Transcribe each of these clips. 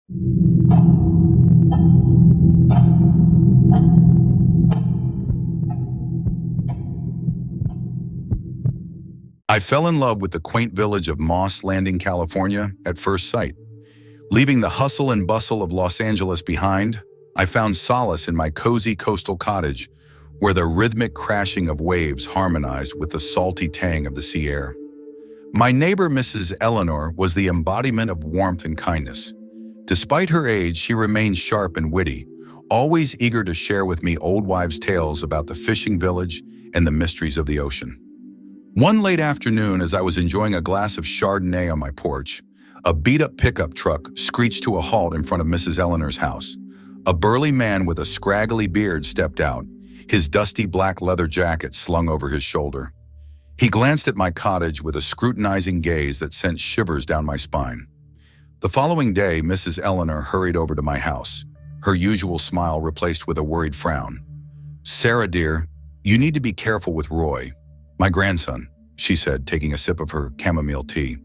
I fell in love with the quaint village of Moss Landing, California, at first sight. Leaving the hustle and bustle of Los Angeles behind, I found solace in my cozy coastal cottage, where the rhythmic crashing of waves harmonized with the salty tang of the sea air. My neighbor, Mrs. Eleanor, was the embodiment of warmth and kindness. Despite her age, she remained sharp and witty, always eager to share with me old wives' tales about the fishing village and the mysteries of the ocean. One late afternoon, as I was enjoying a glass of Chardonnay on my porch, a beat-up pickup truck screeched to a halt in front of Mrs. Eleanor's house. A burly man with a scraggly beard stepped out, his dusty black leather jacket slung over his shoulder. He glanced at my cottage with a scrutinizing gaze that sent shivers down my spine. The following day, Mrs. Eleanor hurried over to my house, her usual smile replaced with a worried frown. "Sarah, dear, you need to be careful with Roy, my grandson," she said, taking a sip of her chamomile tea.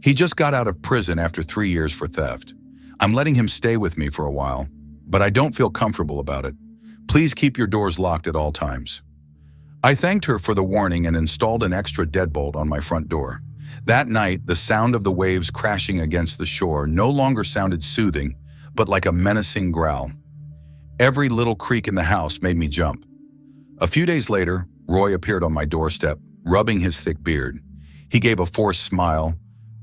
"He just got out of prison after 3 years for theft. I'm letting him stay with me for a while, but I don't feel comfortable about it. Please keep your doors locked at all times." I thanked her for the warning and installed an extra deadbolt on my front door. That night, the sound of the waves crashing against the shore no longer sounded soothing, but like a menacing growl. Every little creak in the house made me jump. A few days later, Roy appeared on my doorstep, rubbing his thick beard. He gave a forced smile,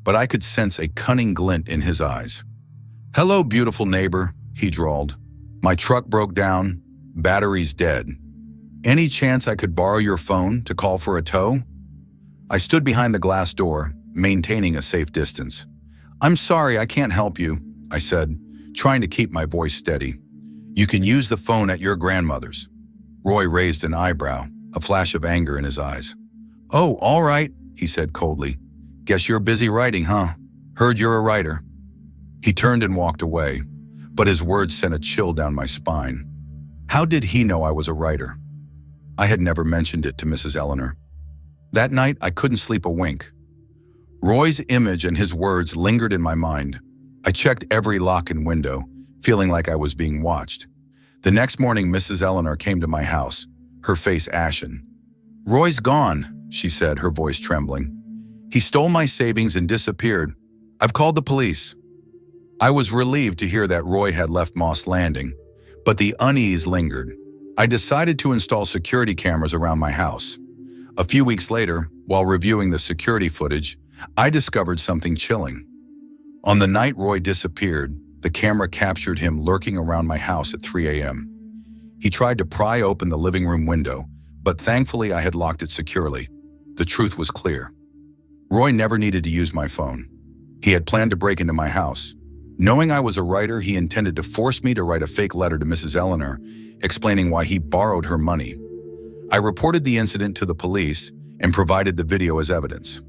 but I could sense a cunning glint in his eyes. "Hello, beautiful neighbor," he drawled. "My truck broke down, battery's dead. Any chance I could borrow your phone to call for a tow?" I stood behind the glass door, maintaining a safe distance. "I'm sorry, I can't help you," I said, trying to keep my voice steady. "You can use the phone at your grandmother's." Roy raised an eyebrow, a flash of anger in his eyes. "Oh, all right," he said coldly. "Guess you're busy writing, huh? Heard you're a writer." He turned and walked away, but his words sent a chill down my spine. How did he know I was a writer? I had never mentioned it to Mrs. Eleanor. That night, I couldn't sleep a wink. Roy's image and his words lingered in my mind. I checked every lock and window, feeling like I was being watched. The next morning, Mrs. Eleanor came to my house, her face ashen. "Roy's gone," she said, her voice trembling. "He stole my savings and disappeared. I've called the police." I was relieved to hear that Roy had left Moss Landing, but the unease lingered. I decided to install security cameras around my house. A few weeks later, while reviewing the security footage, I discovered something chilling. On the night Roy disappeared, the camera captured him lurking around my house at 3 a.m. He tried to pry open the living room window, but thankfully I had locked it securely. The truth was clear. Roy never needed to use my phone. He had planned to break into my house. Knowing I was a writer, he intended to force me to write a fake letter to Mrs. Eleanor, explaining why he borrowed her money. I reported the incident to the police and provided the video as evidence.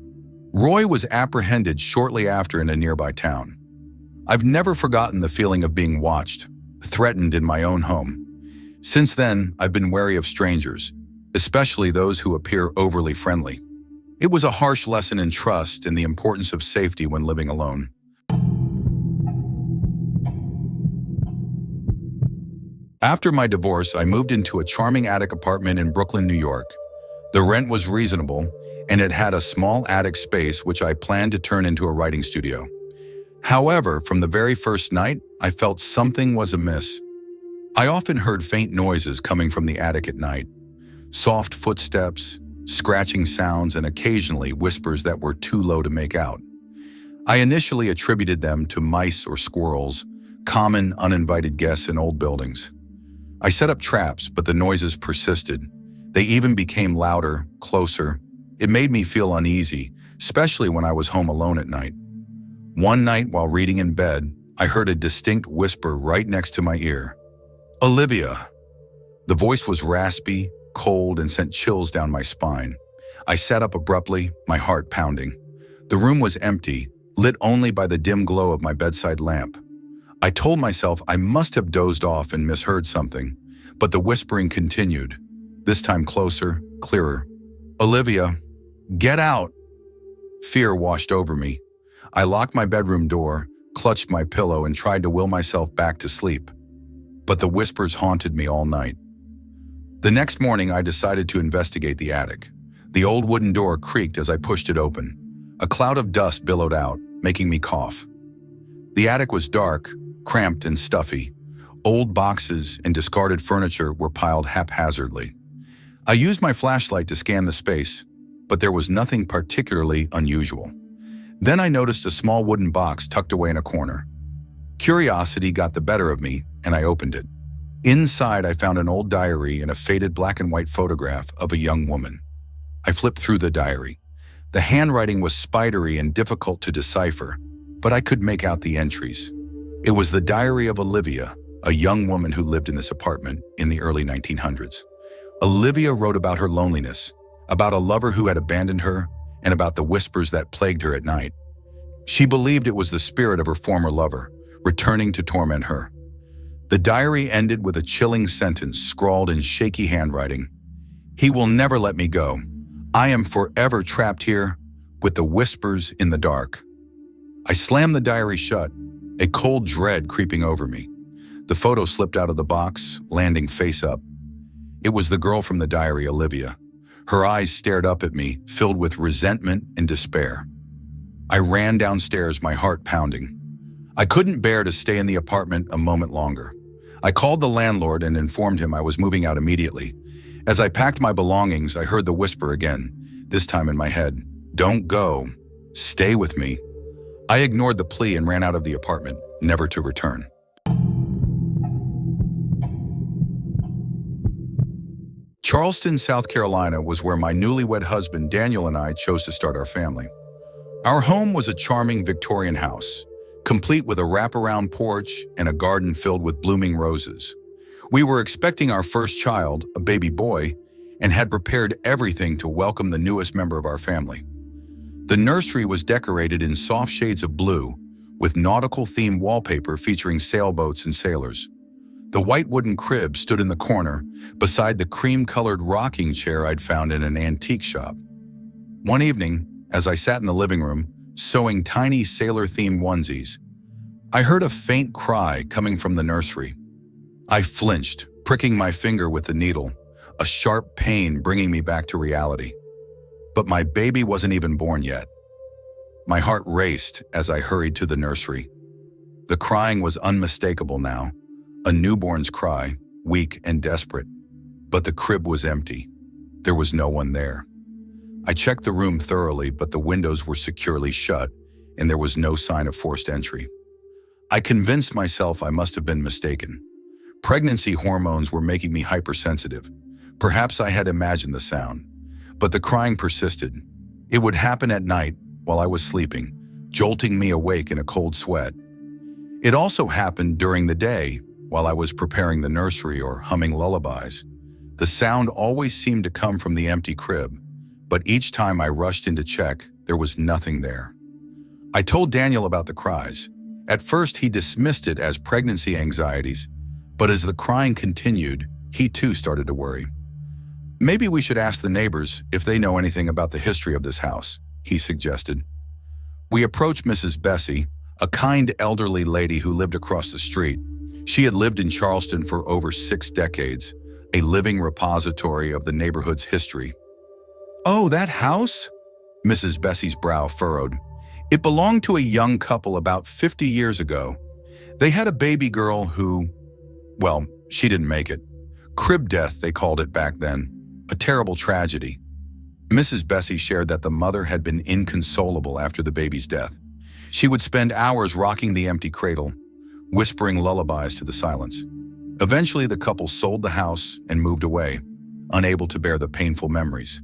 Roy was apprehended shortly after in a nearby town. I've never forgotten the feeling of being watched, threatened in my own home. Since then, I've been wary of strangers, especially those who appear overly friendly. It was a harsh lesson in trust and the importance of safety when living alone. After my divorce, I moved into a charming attic apartment in Brooklyn, New York. The rent was reasonable, and it had a small attic space which I planned to turn into a writing studio. However, from the very first night, I felt something was amiss. I often heard faint noises coming from the attic at night, soft footsteps, scratching sounds, and occasionally whispers that were too low to make out. I initially attributed them to mice or squirrels, common uninvited guests in old buildings. I set up traps, but the noises persisted. They even became louder, closer. It made me feel uneasy, especially when I was home alone at night. One night, while reading in bed, I heard a distinct whisper right next to my ear. "Olivia." The voice was raspy, cold, and sent chills down my spine. I sat up abruptly, my heart pounding. The room was empty, lit only by the dim glow of my bedside lamp. I told myself I must have dozed off and misheard something, but the whispering continued, this time closer, clearer. "Olivia, get out!" Fear washed over me. I locked my bedroom door, clutched my pillow, and tried to will myself back to sleep. But the whispers haunted me all night. The next morning, I decided to investigate the attic. The old wooden door creaked as I pushed it open. A cloud of dust billowed out, making me cough. The attic was dark, cramped, and stuffy. Old boxes and discarded furniture were piled haphazardly. I used my flashlight to scan the space, but there was nothing particularly unusual. Then I noticed a small wooden box tucked away in a corner. Curiosity got the better of me, and I opened it. Inside, I found an old diary and a faded black and white photograph of a young woman. I flipped through the diary. The handwriting was spidery and difficult to decipher, but I could make out the entries. It was the diary of Olivia, a young woman who lived in this apartment in the early 1900s. Olivia wrote about her loneliness, about a lover who had abandoned her, and about the whispers that plagued her at night. She believed it was the spirit of her former lover, returning to torment her. The diary ended with a chilling sentence scrawled in shaky handwriting. "He will never let me go. I am forever trapped here with the whispers in the dark." I slammed the diary shut, a cold dread creeping over me. The photo slipped out of the box, landing face up. It was the girl from the diary, Olivia. Her eyes stared up at me, filled with resentment and despair. I ran downstairs, my heart pounding. I couldn't bear to stay in the apartment a moment longer. I called the landlord and informed him I was moving out immediately. As I packed my belongings, I heard the whisper again, this time in my head. "Don't go. Stay with me." I ignored the plea and ran out of the apartment, never to return. Charleston, South Carolina was where my newlywed husband Daniel and I chose to start our family. Our home was a charming Victorian house, complete with a wraparound porch and a garden filled with blooming roses. We were expecting our first child, a baby boy, and had prepared everything to welcome the newest member of our family. The nursery was decorated in soft shades of blue, with nautical-themed wallpaper featuring sailboats and sailors. The white wooden crib stood in the corner, beside the cream-colored rocking chair I'd found in an antique shop. One evening, as I sat in the living room, sewing tiny sailor-themed onesies, I heard a faint cry coming from the nursery. I flinched, pricking my finger with the needle, a sharp pain bringing me back to reality. But my baby wasn't even born yet. My heart raced as I hurried to the nursery. The crying was unmistakable now, a newborn's cry, weak and desperate. But the crib was empty. There was no one there. I checked the room thoroughly, but the windows were securely shut, and there was no sign of forced entry. I convinced myself I must have been mistaken. Pregnancy hormones were making me hypersensitive. Perhaps I had imagined the sound. But the crying persisted. It would happen at night while I was sleeping, jolting me awake in a cold sweat. It also happened during the day while I was preparing the nursery or humming lullabies. The sound always seemed to come from the empty crib, but each time I rushed in to check, there was nothing there. I told Daniel about the cries. At first, he dismissed it as pregnancy anxieties, but as the crying continued, he too started to worry. "Maybe we should ask the neighbors if they know anything about the history of this house," he suggested. We approached Mrs. Bessie, a kind elderly lady who lived across the street. She had lived in Charleston for over 6 decades, a living repository of the neighborhood's history. "Oh, that house?" Mrs. Bessie's brow furrowed. "It belonged to a young couple about 50 years ago. They had a baby girl who, well, she didn't make it. Crib death, they called it back then. A terrible tragedy." Mrs. Bessie shared that the mother had been inconsolable after the baby's death. She would spend hours rocking the empty cradle, whispering lullabies to the silence. Eventually, the couple sold the house and moved away, unable to bear the painful memories.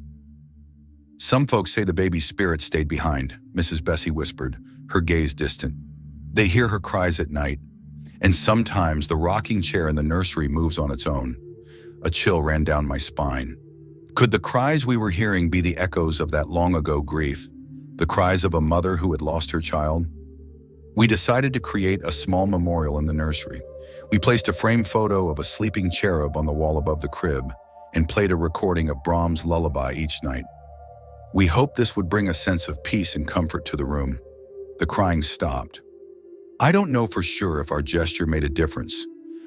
"Some folks say the baby's spirit stayed behind," Mrs. Bessie whispered, her gaze distant. "They hear her cries at night, and sometimes the rocking chair in the nursery moves on its own." A chill ran down my spine. Could the cries we were hearing be the echoes of that long-ago grief, the cries of a mother who had lost her child? We decided to create a small memorial in the nursery. We placed a framed photo of a sleeping cherub on the wall above the crib and played a recording of Brahms' lullaby each night. We hoped this would bring a sense of peace and comfort to the room. The crying stopped. I don't know for sure if our gesture made a difference,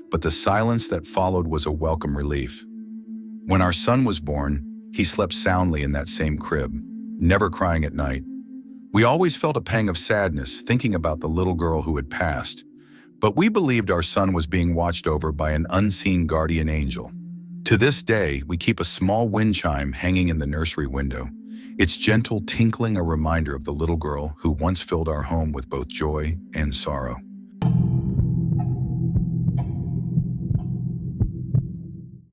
but the silence that followed was a welcome relief. When our son was born, he slept soundly in that same crib, never crying at night. We always felt a pang of sadness thinking about the little girl who had passed, but we believed our son was being watched over by an unseen guardian angel. To this day, we keep a small wind chime hanging in the nursery window, its gentle tinkling a reminder of the little girl who once filled our home with both joy and sorrow.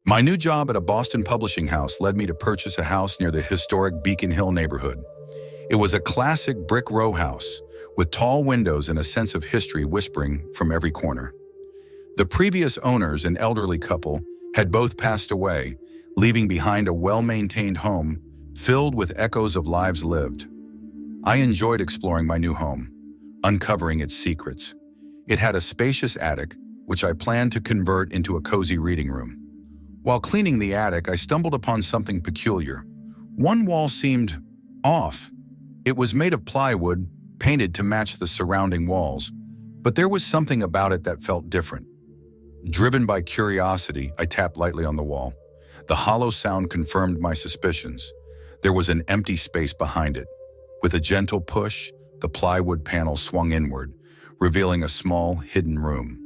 My new job at a Boston publishing house led me to purchase a house near the historic Beacon Hill neighborhood. It was a classic brick row house with tall windows and a sense of history whispering from every corner. The previous owners, an elderly couple, had both passed away, leaving behind a well-maintained home filled with echoes of lives lived. I enjoyed exploring my new home, uncovering its secrets. It had a spacious attic, which I planned to convert into a cozy reading room. While cleaning the attic, I stumbled upon something peculiar. One wall seemed off. It was made of plywood, painted to match the surrounding walls, but there was something about it that felt different. Driven by curiosity, I tapped lightly on the wall. The hollow sound confirmed my suspicions. There was an empty space behind it. With a gentle push, the plywood panel swung inward, revealing a small, hidden room.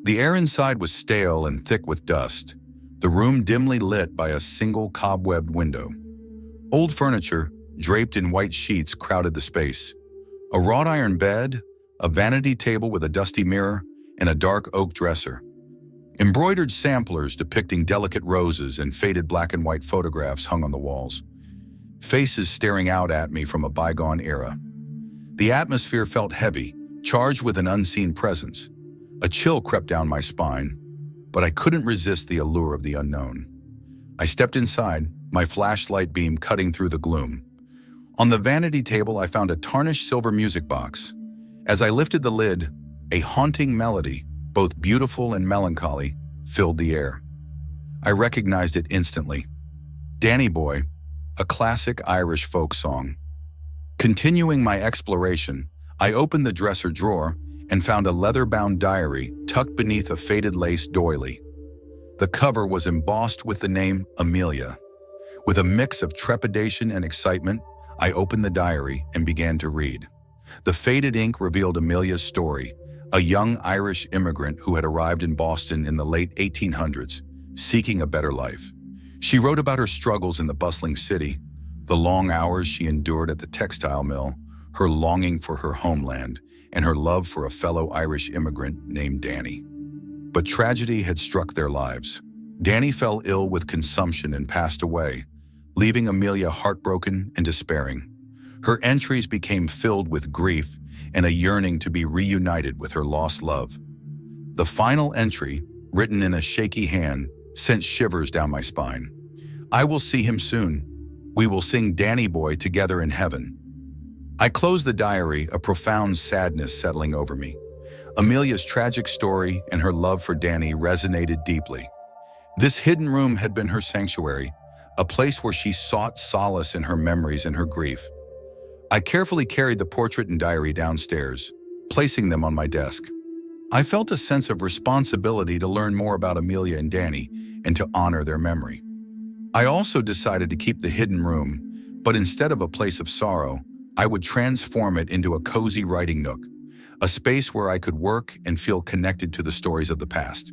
The air inside was stale and thick with dust, the room dimly lit by a single cobwebbed window. Old furniture, draped in white sheets, crowded the space. A wrought iron bed, a vanity table with a dusty mirror, and a dark oak dresser. Embroidered samplers depicting delicate roses and faded black and white photographs hung on the walls. Faces staring out at me from a bygone era. The atmosphere felt heavy, charged with an unseen presence. A chill crept down my spine, but I couldn't resist the allure of the unknown. I stepped inside, my flashlight beam cutting through the gloom. On the vanity table, I found a tarnished silver music box. As I lifted the lid, a haunting melody, both beautiful and melancholy, filled the air. I recognized it instantly. Danny Boy, a classic Irish folk song. Continuing my exploration, I opened the dresser drawer and found a leather-bound diary tucked beneath a faded lace doily. The cover was embossed with the name Amelia. With a mix of trepidation and excitement, I opened the diary and began to read. The faded ink revealed Amelia's story, a young Irish immigrant who had arrived in Boston in the late 1800s, seeking a better life. She wrote about her struggles in the bustling city, the long hours she endured at the textile mill, her longing for her homeland, and her love for a fellow Irish immigrant named Danny. But tragedy had struck their lives. Danny fell ill with consumption and passed away, leaving Amelia heartbroken and despairing. Her entries became filled with grief and a yearning to be reunited with her lost love. The final entry, written in a shaky hand, sent shivers down my spine. I will see him soon. We will sing Danny Boy together in heaven. I closed the diary, a profound sadness settling over me. Amelia's tragic story and her love for Danny resonated deeply. This hidden room had been her sanctuary, a place where she sought solace in her memories and her grief. I carefully carried the portrait and diary downstairs, placing them on my desk. I felt a sense of responsibility to learn more about Amelia and Danny and to honor their memory. I also decided to keep the hidden room, but instead of a place of sorrow, I would transform it into a cozy writing nook, a space where I could work and feel connected to the stories of the past.